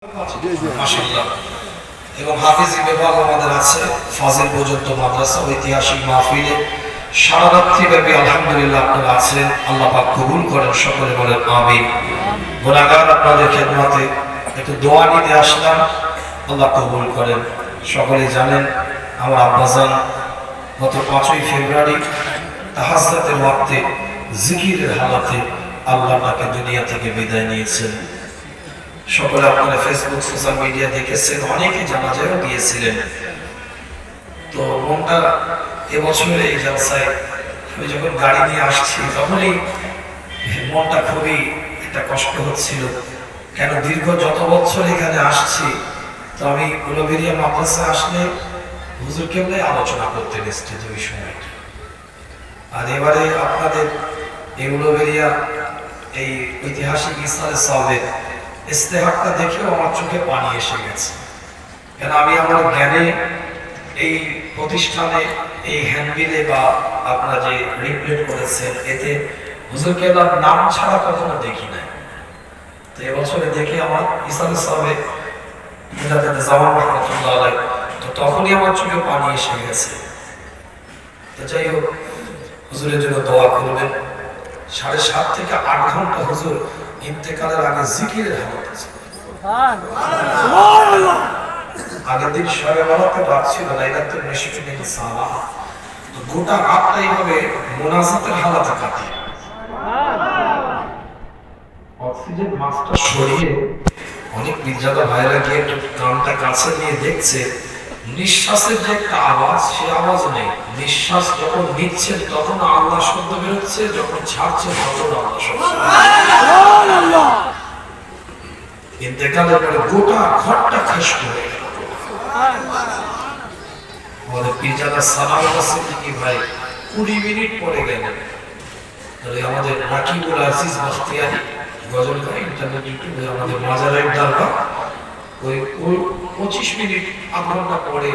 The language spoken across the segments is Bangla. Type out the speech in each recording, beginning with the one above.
মাশাআল্লাহ এবং হাফেজি বিভাগ আমাদের আছে ফাজিল পর্যন্ত মাদ্রাসা ঐতিহাসিক মাহফিলে সারা রাত্রি ব্যাপী আলহামদুলিল্লাহ আপনারা আছেন। আল্লাহ পাক কবুল করেন, সকলে বলেন আমিন। গুনাহগার আপনাদের খেদমতে একটু দোয়া নিতে আসলাম, আল্লাহ কবুল করেন। সকলে জানেন আমার আব্বাজান গত 5ই ফেব্রুয়ারি তাহাজ্জুদের ওয়াক্তে জিকিরের হালাতে আল্লাহ পাকে দুনিয়া থেকে বিদায় নিয়েছেন। সকলে আপনারা ফেসবুক সোশ্যাল মিডিয়া দেখেছেন, অনেকে জানাজাও দিয়েছিলেন। তো মনটা এবছরে এই জলসায় আমি যখন গাড়ি নিয়ে আসছি তখনই মনটা খুবই একটা কষ্ট হচ্ছিল। কেন দীর্ঘ যত বছর এখানে আসছি, তো আমি উলুবেড়িয়া মাদ্রাসা আসলে হুজুর কেবলাই আলোচনা করতেন স্টেজে ওই সময়টা। আর এবারে আপনাদের এই উলুবেড়িয়া এই ঐতিহাসিক ইসলামের সাহেব ইস্তেহাকটা দেখেও আমার চোখে পানি এসে গেছে। কেন আমি আমার জ্ঞানে এই প্রতিষ্ঠানে এই হ্যান্ডবিলে বা আপনারা যে রিপ্লেট করেছেন এতে হুজুর কেবলার নাম ছাড়া কখনো দেখি নাই। তো এবছরে দেখে আমার ইসলাম সাহেব জামান রহমতুল্লাহ আলাইহি, তো তখনই আমার চোখে পানি এসে গেছে। তো যাই হোক, হুজুরের জন্য দোয়া করবেন। 7.5 থেকে 8 ঘন্টা হুজুর ইন্তেকালের আগে জিকিরের হালত আছে। আগের দিন সবে বরাতে রাত ছিল, লাইলাতুল নিশফে থেকে সালা, তো গোটা রাতটা এইভাবে মুনাজাতের হালাতে কাটে। অক্সিজেন মাস্কটা সরিয়ে অনেক বিদ্যালয় ভাইরা গিয়ে একটু কানটা কাছে নিয়ে দেখছে নিঃশ্বাসের যে একটা আওয়াজ, সে আওয়াজ নেই। নিঃশ্বাস যখন নিচ্ছেন তখন আল্লাহ শব্দ বেরোচ্ছে, যখন ছাড়ছেন তখন আল্লাহ শব্দ। ইন্তেকালের পরে গোটা ঘরটা খাস করে গেল। আমাদের পিজাদা সালাম সিদ্দিকী ভাই 20 মিনিট পরে গেলেন। তাহলে আমাদের রাকিবুল আজিজ বখতিয়ারি গজল গায় ইন্টারনেট ইউটিউবে, আমাদের মাজারের দরগা ওই 25 মিনিট আধ ঘন্টা পরে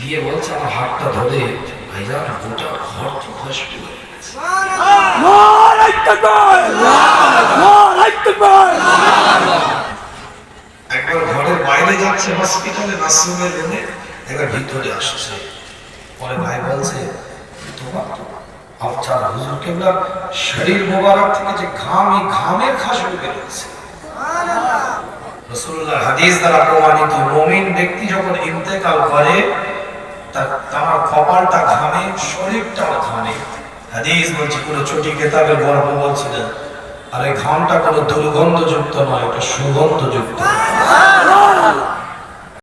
গিয়ে বলছে আমার হাতটা ধরে, ভাইজান গোটা ঘর তো খাস করে গেছে। একবার ঘরের বাইরে যাচ্ছে হসপিটালে নাসিমের রুমে, একবার ভিতরে আসছে। পরে ভাই বলছে তোমার আপনার হুজুর কেবলা শরীর মোবারক থেকে যে ঘাম, এই ঘামের খাসবু বেরোচ্ছে। রাসূলুল্লাহ হাদিস দ্বারা প্রমাণিত, মুমিন ব্যক্তি যখন ইন্তেকাল করে তার কপালটা ঘামে, শরীরটাও ঘামে। হাদিস বলছে কোনো ছোটি কিতাবের গল্প বলছিলেন, আর এই ঘামটা কোনো দুর্গন্ধযুক্ত নয়, এটা সুগন্ধযুক্ত।